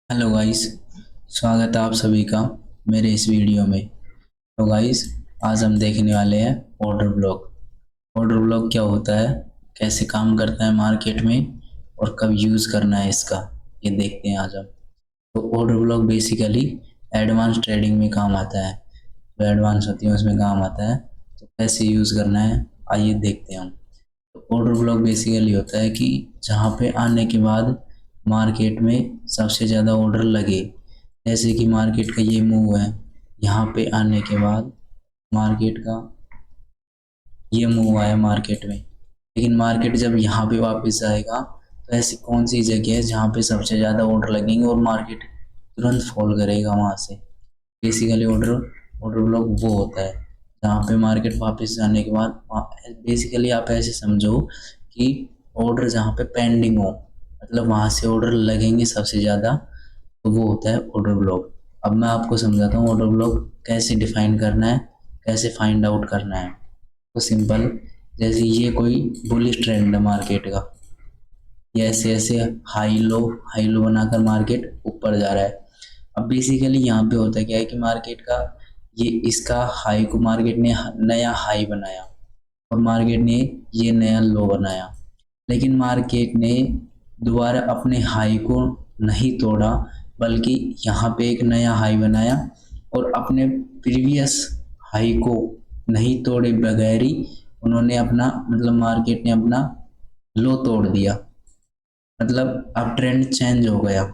Hello guys. स्वागत है आप सभी का मेरे इस वीडियो में। तो गाइस, आज हम देखने वाले हैं ऑर्डर ब्लॉक। ऑर्डर ब्लॉक क्या होता है, कैसे काम करता है मार्केट में और कब यूज़ करना है इसका, ये देखते हैं आज हम। तो order block basically advance trading में काम आता है, जो एडवांस होती है उसमें काम आता है। तो कैसे यूज़ करना है आइए देखते हैं हम। तो ऑर्डर ब्लॉक बेसिकली होता है कि जहाँ पे आने के बाद मार्केट में सबसे ज़्यादा ऑर्डर लगे। जैसे कि मार्केट का ये मूव है, यहाँ पे आने के बाद मार्केट का ये मूव आया मार्केट में, लेकिन मार्केट जब यहाँ पे वापस आएगा तो ऐसी कौन सी जगह है जहाँ पे सबसे ज़्यादा ऑर्डर लगेंगे और मार्केट तुरंत फॉल करेगा वहाँ से। बेसिकली ऑर्डर ऑर्डर ब्लॉक वो होता है जहाँ पे मार्केट वापस जाने के बाद, बेसिकली आप ऐसे समझो कि ऑर्डर जहाँ पे पेंडिंग हो, मतलब वहाँ से ऑर्डर लगेंगे सबसे ज़्यादा, तो वो होता है ऑर्डर ब्लॉक। अब मैं आपको समझाता हूँ ऑर्डर ब्लॉक कैसे डिफाइन करना है, कैसे फाइंड आउट करना है। तो सिंपल, जैसे ये कोई बुलिश ट्रेंड है मार्केट का, ये ऐसे ऐसे हाई लो बनाकर मार्केट ऊपर जा रहा है। अब बेसिकली यहाँ पे होता क्या है कि मार्केट का ये इसका हाई को मार्केट ने नया हाई बनाया और मार्केट ने ये नया लो बनाया, लेकिन मार्केट ने दोबारा अपने हाई को नहीं तोड़ा, बल्कि यहाँ पे एक नया हाई बनाया और अपने प्रीवियस हाई को नहीं तोड़े बगैर ही उन्होंने अपना, मतलब मार्केट ने अपना लो तोड़ दिया। मतलब अब ट्रेंड चेंज हो गया।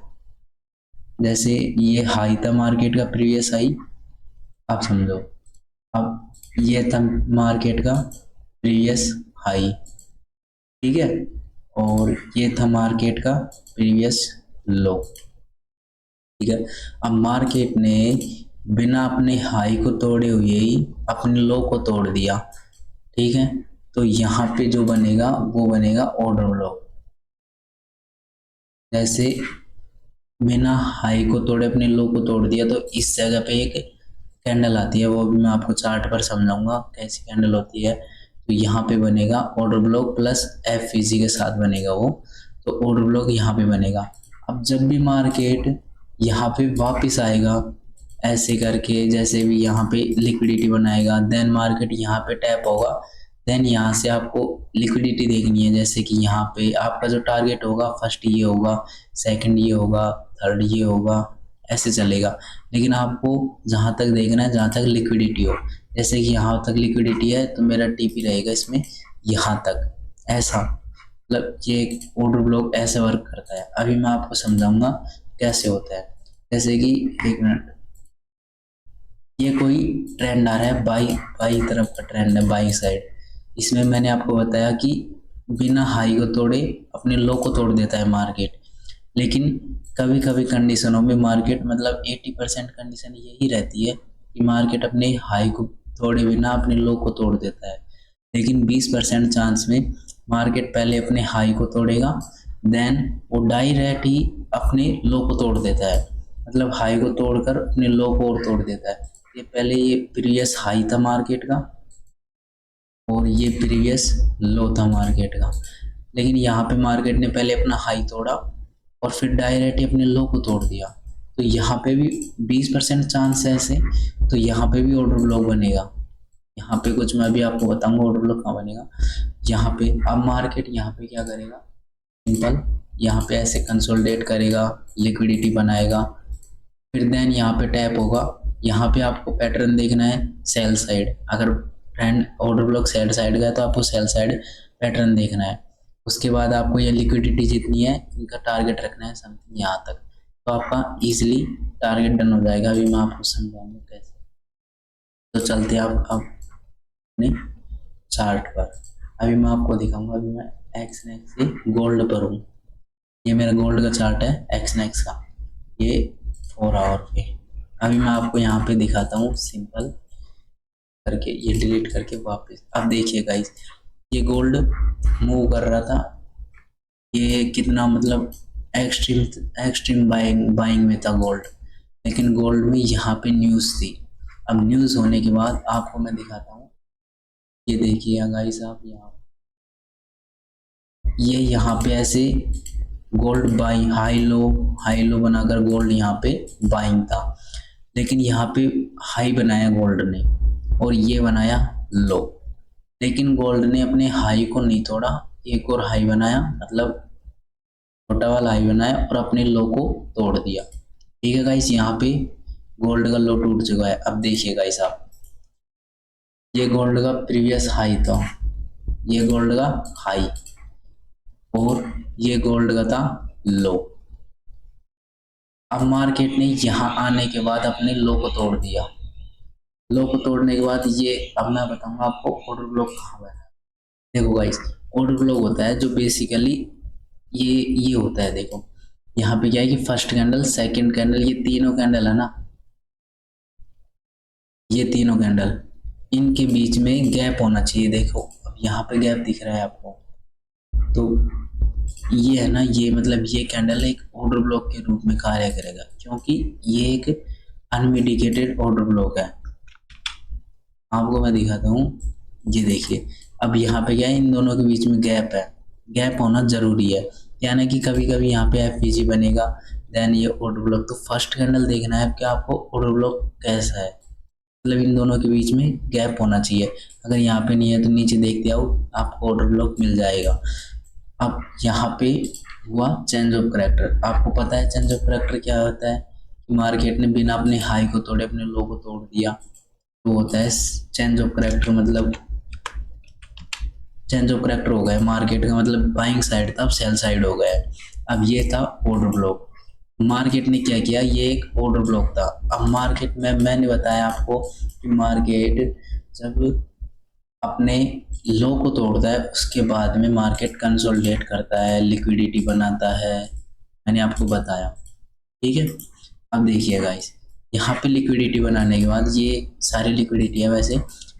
जैसे ये हाई था मार्केट का, प्रीवियस हाई, आप समझो। अब ये था मार्केट का प्रीवियस हाई, ठीक है, और ये था मार्केट का प्रीवियस लो, ठीक है। अब मार्केट ने बिना अपने हाई को तोड़े हुए ही अपने लो को तोड़ दिया, ठीक है। तो यहाँ पे जो बनेगा वो बनेगा ऑर्डर ब्लॉक। जैसे बिना हाई को तोड़े अपने लो को तोड़ दिया, तो इस जगह पे एक कैंडल आती है, वो भी मैं आपको चार्ट पर समझाऊंगा कैसी कैंडल होती है। तो यहाँ पे बनेगा ऑर्डर ब्लॉक प्लस एफ के साथ बनेगा वो। तो ऑर्डर ब्लॉक यहाँ पे बनेगा। अब जब भी मार्केट यहाँ पे वापस आएगा ऐसे करके, जैसे भी यहाँ पे लिक्विडिटी बनाएगा, देन मार्केट यहाँ पे टैप होगा, देन यहाँ से आपको लिक्विडिटी देखनी है। जैसे कि यहाँ पे आपका जो टारगेट होगा, फर्स्ट ये होगा, सेकंड ये होगा, थर्ड ये होगा, ऐसे चलेगा। लेकिन आपको जहाँ तक देखना है जहाँ तक लिक्विडिटी हो। जैसे कि यहाँ तक लिक्विडिटी है तो मेरा टीपी रहेगा इसमें यहाँ तक, ऐसा। मतलब ये ऑर्डर ब्लॉक ऐसे वर्क करता है। अभी मैं आपको समझाऊंगा कैसे होता है। जैसे कि एक मिनट, ये कोई ट्रेंड आ रहा है, बाई बाई तरफ का ट्रेंड है, बाई साइड। इसमें मैंने आपको बताया कि बिना हाई को तोड़े अपने लो को तोड़ देता है मार्केट। लेकिन कभी कभी कंडीशनों में मार्केट, मतलब 80% कंडीशन यही रहती है कि मार्केट अपने हाई को तोड़े बिना अपने लो को तोड़ देता है। लेकिन 20% चांस में मार्केट पहले अपने हाई को तोड़ेगा, देन वो डायरेक्ट ही अपने लो को तोड़ देता है। मतलब हाई को तोड़कर अपने लो को और तोड़ देता है। ये पहले ये प्रीवियस हाई था मार्केट का और ये प्रीवियस लो था मार्केट का, लेकिन यहाँ पे मार्केट ने पहले अपना हाई तोड़ा और फिर डायरेक्ट ही अपने लो को तोड़ दिया। तो यहाँ पे भी 20% चांस है ऐसे। तो यहाँ पे भी ऑर्डर ब्लॉक बनेगा। यहाँ पे कुछ मैं भी आपको बताऊंगा ऑर्डर ब्लॉक कहाँ बनेगा। यहाँ पे अब मार्केट यहाँ पे क्या करेगा, सिंपल, यहाँ पे ऐसे कंसोलिडेट करेगा, लिक्विडिटी बनाएगा, फिर देन यहाँ पे टैप होगा। यहाँ पे आपको पैटर्न देखना है सेल साइड। अगर trend order block sell side का है तो आपको सेल साइड पैटर्न देखना है। उसके बाद आपको ये लिक्विडिटी जितनी है इनका टारगेट रखना है समथिंग यहाँ तक, तो आपका इजीली टारगेट डन हो जाएगा। अभी मैं आपको समझाऊंगा कैसे। तो चलते हैं आप अब अपने चार्ट पर। अभी मैं आपको दिखाऊंगा। अभी मैं एक्स नेक्स से गोल्ड पर हूँ। ये मेरा गोल्ड का चार्ट है एक्स नेक्स का, ये 4 आवर पे। अभी मैं आपको यहाँ पे दिखाता हूँ सिंपल करके, ये डिलीट करके वापस। अब देखिए गाइस, ये गोल्ड मूव कर रहा था, ये कितना मतलब एक्सट्रीम एक्सट्रीम बाइंग में था गोल्ड। लेकिन गोल्ड में यहाँ पे न्यूज़ थी। अब न्यूज़ होने के बाद आपको मैं दिखाता हूँ। ये देखिए गाइस, आप यहाँ, ये यहाँ पे ऐसे गोल्ड बाइंग, हाई लो बनाकर गोल्ड यहाँ पे बाइंग था, लेकिन यहाँ पे हाई बनाया गोल्ड ने और ये बनाया लो। लेकिन गोल्ड ने अपने हाई को नहीं तोड़ा, एक और हाई बनाया, मतलब छोटा वाला हाई बनाया और अपने लो को तोड़ दिया। ठीक है गाइस, यहाँ पे गोल्ड का लो टूट चुका है। अब देखिए गाइस आप, ये गोल्ड का प्रीवियस हाई था, ये गोल्ड का हाई और ये गोल्ड का था लो। अब मार्केट ने यहाँ आने के बाद अपने लो को तोड़ दिया। लो को तोड़ने के बाद ये, अब मैं बताऊंगा आपको ऑर्डर ब्लॉक कहाँ बना है। देखो गाइस, ऑर्डर ब्लॉक होता है जो बेसिकली ये होता है। देखो यहाँ पे क्या है कि फर्स्ट कैंडल, सेकंड कैंडल, ये तीनों कैंडल है ना, ये तीनों कैंडल, इनके बीच में गैप होना चाहिए। देखो अब यहाँ पे गैप दिख रहा है आपको, तो ये है ना, ये मतलब ये कैंडल एक ऑर्डर ब्लॉक के रूप में कार्य करेगा, क्योंकि ये एक अनमिडिकेटेड ऑर्डर ब्लॉक है। आपको मैं दिखाता हूँ, ये देखिए। अब यहाँ पे क्या है, इन दोनों के बीच में गैप है, गैप होना जरूरी है, यानी कि कभी कभी यहाँ पे एफवीजी बनेगा, देन ये ऑर्डर ब्लॉक। तो फर्स्ट कैंडल देखना है कि आपको ऑर्डर ब्लॉक कैसा है, मतलब इन दोनों के बीच में गैप होना चाहिए। अगर यहाँ पे नहीं है तो नीचे देखते आओ, आपको ऑर्डर ब्लॉक मिल जाएगा। अब यहाँ पे हुआ चेंज ऑफ करेक्टर। आपको पता है चेंज ऑफ करेक्टर क्या होता है, कि मार्केट ने बिना अपने हाई को तोड़े अपने लो को तोड़ दिया, तो होता है चेंज ऑफ करेक्टर। मतलब चेंज ऑफ करेक्टर हो गया मार्केट का, मतलब बाइंग साइड था अब सेल साइड हो गया। अब ये था ऑर्डर ब्लॉक। मार्केट ने क्या किया, ये एक ऑर्डर ब्लॉक था। अब मार्केट में मैंने बताया आपको कि मार्केट जब अपने लो को तोड़ता है उसके बाद में मार्केट कंसोलिडेट करता है, लिक्विडिटी बनाता है, मैंने आपको बताया। ठीक है, अब देखिए गाइस, यहाँ पे लिक्विडिटी बनाने के बाद, ये सारी लिक्विडिटी है वैसे,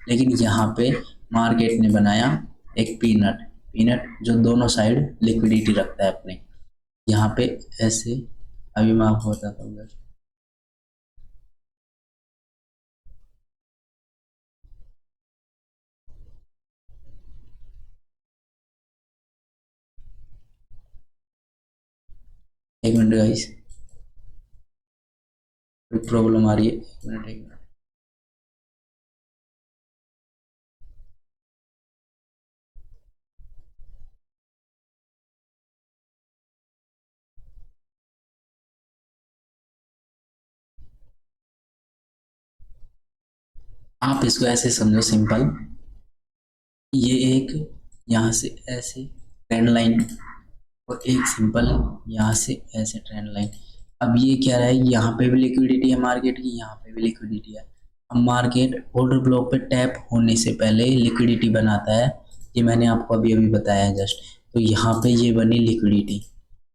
लेकिन यहाँ पे मार्केट ने बनाया एक पीनट, जो दोनों साइड लिक्विडिटी रखता है अपने। यहाँ पे ऐसे, अभी मैं आपको बताता हूँ। एक मिनट गाइस, कोई प्रॉब्लम आ रही है, एक मिनट एक मिनट। आप इसको ऐसे समझो सिंपल, ये एक यहाँ से ऐसे ट्रेंड लाइन और एक सिंपल यहाँ से ऐसे ट्रेंड लाइन। अब ये क्या रहा है, यहाँ पे भी लिक्विडिटी है मार्केट की, यहाँ पे भी लिक्विडिटी है। अब मार्केट ऑर्डर ब्लॉक पे टैप होने से पहले लिक्विडिटी बनाता है, ये मैंने आपको अभी अभी बताया है जस्ट। तो यहाँ पे ये बनी लिक्विडिटी,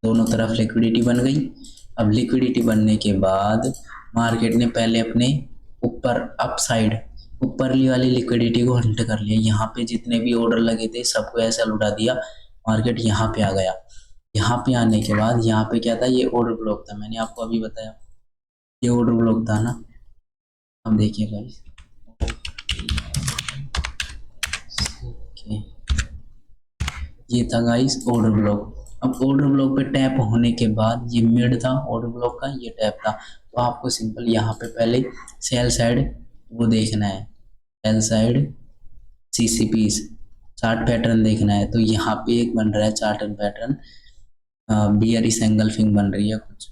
दोनों तरफ लिक्विडिटी बन गई। अब लिक्विडिटी बनने के बाद मार्केट ने पहले अपने ऊपर अप साइड ऊपरली वाली लिक्विडिटी को हंट कर लिया, यहाँ पे जितने भी ऑर्डर लगे थे सबको ऐसा लुटा दिया, मार्केट यहाँ पे आ गया। यहाँ पे आने के बाद यहाँ पे क्या था, ये ऑर्डर ब्लॉक था, मैंने आपको अभी बताया ये ऑर्डर ब्लॉक था ना। अब देखिए गाइस, ओके, ये था गाइस ऑर्डर ब्लॉक। अब ऑर्डर ब्लॉक पे टैप होने के बाद ये मिड था ऑर्डर ब्लॉक का, ये टैप था। तो आपको सिंपल यहाँ पे पहले सेल साइड वो देखना है, सेल साइड सीसीपीस चार्ट पैटर्न देखना है। तो यहाँ पे एक बन रहा है चार्ट पैटर्न, बियरिश एंगल्फिंग बन रही है, कुछ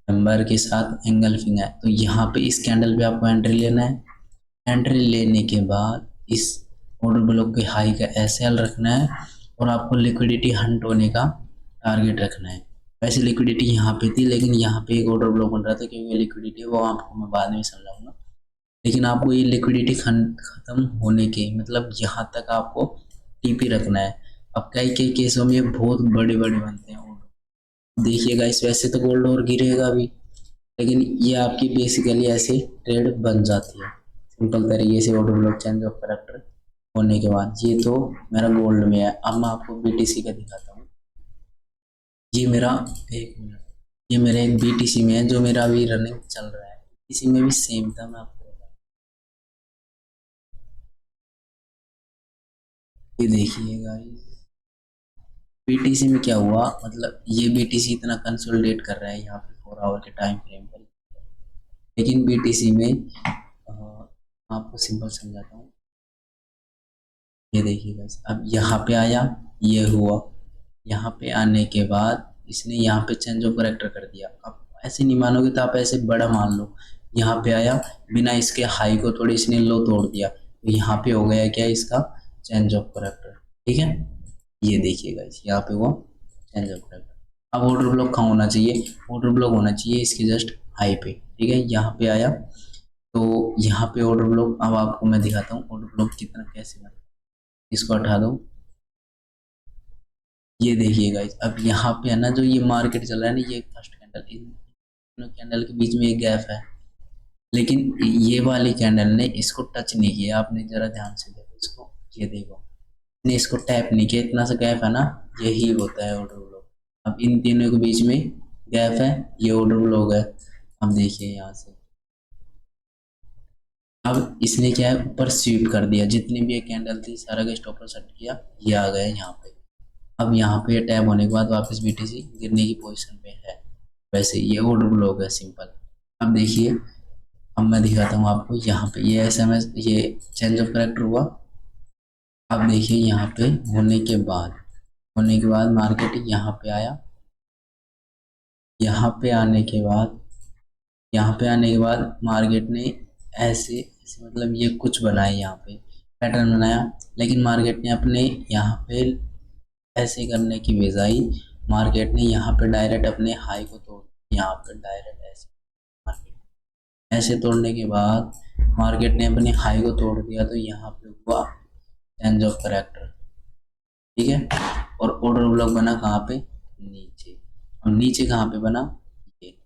नंबर के साथ एंगल्फिंग है। तो यहाँ पे इस कैंडल पे आपको एंट्री लेना है। एंट्री लेने के बाद इस ऑर्डर ब्लॉक के हाई का एसएल रखना है और आपको लिक्विडिटी हंट होने का टारगेट रखना है। वैसे लिक्विडिटी यहाँ पे थी, लेकिन यहाँ पे एक ऑर्डर ब्लॉक बन रहा था, क्योंकि लिक्विडिटी वो आपको मैं बाद में समझाऊंगा। लेकिन आपको ये लिक्विडिटी खत्म होने के मतलब यहाँ तक आपको टीपी रखना है। अब कई कई केसों में ये बहुत बड़े बड़े बनते हैं। देखिएगा इस, वैसे तो गोल्ड और गिरेगा अभी, लेकिन ये आपकी बेसिकली ऐसे ट्रेड बन जाती है सिंपल तरीके से order block change of character होने के बाद। ये तो मेरा गोल्ड में है। अब मैं आपको बीटीसी का दिखाता हूँ। ये मेरा, एक मिनट, ये मेरा एक बीटीसी में है जो मेरा अभी रनिंग चल रहा है। इसी में भी सेम था, मैं आपको बताऊँ। ये देखिएगा, बीटीसी में क्या हुआ, मतलब ये बीटीसी इतना कंसोलिडेट कर रहा है यहाँ पे 4 आवर के टाइम फ्रेम पर, लेकिन बीटीसी में आपको सिंपल समझाता हूँ। ये देखिए गाइस, अब यहाँ पे आया, ये हुआ, यहाँ पे आने के बाद इसने यहाँ पे चेंज ऑफ करेक्टर कर दिया। अब ऐसे नहीं मानोगे तो आप ऐसे बड़ा मान लो, यहाँ पे आया, बिना इसके हाई को थोड़ी इसने लो तोड़ दिया, तो यहाँ पे हो गया क्या, इसका चेंज ऑफ करेक्टर। ठीक है, ये देखिए गाइस, यहाँ पे हुआ चेंज ऑफ करेक्टर। अब ऑर्डर ब्लॉक कहाँ होना चाहिए, ऑर्डर ब्लॉक होना चाहिए इसके जस्ट हाई पे। ठीक है, यहाँ पे आया, तो यहाँ पे ऑर्डर ब्लॉक, अब आपको मैं दिखाता हूँ ऑर्डर ब्लॉक कितना कैसे बनता है। इसको हटा दो, ये देखिए गाइस, अब यहाँ पे है ना, जो ये मार्केट चल रहा है ना, ये फर्स्ट कैंडल, इन दोनों कैंडल के बीच में एक गैप है, लेकिन ये वाली कैंडल ने इसको टच नहीं किया। आपने जरा ध्यान से देखो इसको, ये देखो, ने इसको टैप नहीं किया, इतना सा गैप है ना, यही होता है ऑर्डर ब्लॉक। अब इन तीनों के बीच में गैप है, ये ऑर्डर ब्लॉक है। अब देखिए यहाँ से, अब इसने क्या है, ऊपर स्वीप कर दिया, जितनी भी ये कैंडल थी सारा का स्टॉप लॉस सेट किया, ये आ गया यहाँ पे। अब यहाँ पे टैप होने के बाद वापस बीटीसी गिरने की पोजीशन पे है, वैसे ये ऑर्डर ब्लॉक है सिंपल। अब देखिए, अब मैं दिखाता हूँ आपको, यहाँ पे ये एसएमएस, ये चेंज ऑफ करेक्टर हुआ। अब देखिए यहाँ पे होने के बाद मार्केट यहाँ पे आया, यहाँ पे आने के बाद मार्केट ने ऐसे मतलब ये कुछ बनाया, यहाँ पे पैटर्न बनाया, लेकिन मार्केट ने अपने यहाँ पे ऐसे करने की बजाय मार्केट ने यहाँ पे डायरेक्ट अपने हाई को तोड़, यहाँ पे डायरेक्ट ऐसे मार्केट ऐसे तोड़ने के बाद मार्केट ने अपने हाई को तोड़ दिया, तो यहाँ पे हुआ चेंज ऑफ करेक्टर। ठीक है, और ऑर्डर ब्लॉक बना कहाँ पे, नीचे। और नीचे कहाँ पे बना, ये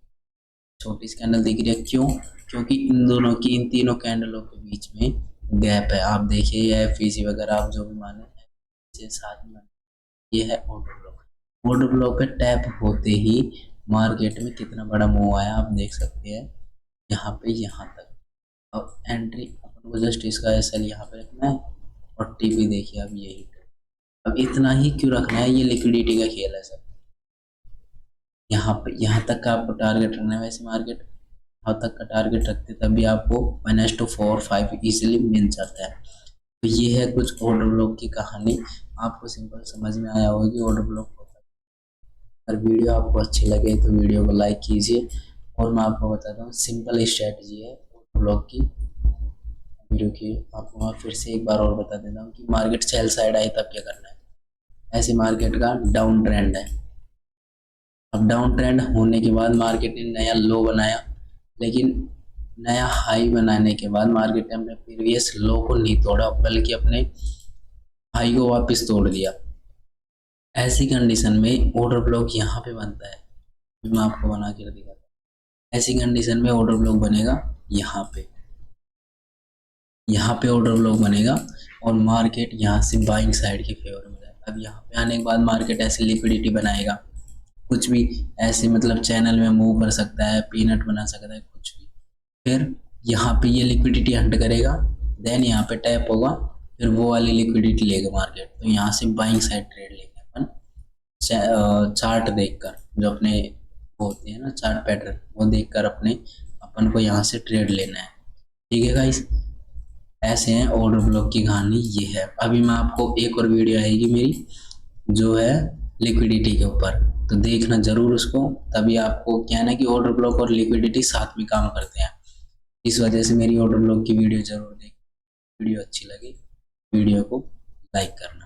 छोटी सी कैंडल दिख रही है, क्यों, क्योंकि इन तीनों कैंडलों के बीच में गैप है। आप देखिए ये एफईसी वगैरह आप जो भी माने साथ में, ये है ऑर्डर ब्लॉक। ऑर्डर ब्लॉक पे टैप होते ही मार्केट में कितना बड़ा मूव आया आप देख सकते हैं, यहाँ पे यहाँ तक। अब एंट्री अपन को जस्ट इसका एसएल यहाँ पे रखना है, और टीपी देखिए अब यही। अब इतना ही क्यों रखना है, ये लिक्विडिटी का खेल है सर। यहाँ तक का आपको टारगेट रखना है, वैसे मार्केट यहाँ तक का टारगेट रखते तभी आपको -4-5 इजीली मिल जाता है। तो ये है कुछ ऑर्डर ब्लॉक की कहानी, आपको सिंपल समझ में आया होगा कि ऑर्डर ब्लॉक होता है। अगर वीडियो आपको अच्छी लगे तो वीडियो को लाइक कीजिए, और मैं आपको बताता हूँ सिंपल स्ट्रेटजी है ऑर्डर ब्लॉक की वीडियो की। आपको मैं फिर से एक बार और बता देता हूँ कि मार्केट सेल साइड आई तब क्या करना है। ऐसे मार्केट का डाउन ट्रेंड है, अब डाउन ट्रेंड होने के बाद मार्केट ने नया लो बनाया, लेकिन नया हाई बनाने के बाद मार्केट ने अपने प्रीवियस लो को नहीं तोड़ा, बल्कि अपने हाई को वापस तोड़ दिया। ऐसी कंडीशन में ऑर्डर ब्लॉक यहाँ पे बनता है, मैं आपको बना के दिखाता हूँ। ऐसी कंडीशन में ऑर्डर ब्लॉक बनेगा यहाँ पे ऑर्डर ब्लॉक बनेगा, और मार्केट यहाँ से बाइंग साइड के फेवर में जाएगा। अब यहाँ पे आने के बाद मार्केट ऐसे लिक्विडिटी बनाएगा, कुछ भी ऐसे मतलब चैनल में मूव कर सकता है, पीनट बना सकता है, कुछ भी। फिर यहाँ पे ये लिक्विडिटी हंट करेगा, देन यहाँ पे टैप होगा, फिर वो वाली लिक्विडिटी लेगा मार्केट, तो यहाँ से बाइंग साइड ट्रेड लेंगे अपन। चार्ट देखकर, जो अपने होते हैं ना चार्ट पैटर्न, वो देखकर अपन को यहाँ से ट्रेड लेना है। ठीक है गाइस, ऐसे हैं ऑर्डर ब्लॉक की कहानी, ये है। अभी मैं आपको एक और वीडियो आएगी मेरी जो है लिक्विडिटी के ऊपर, तो देखना जरूर उसको, तभी आपको क्या है ना कि ऑर्डर ब्लॉक और लिक्विडिटी साथ में काम करते हैं। इस वजह से मेरी ऑर्डर ब्लॉक की वीडियो जरूर देख, वीडियो अच्छी लगी वीडियो को लाइक करना।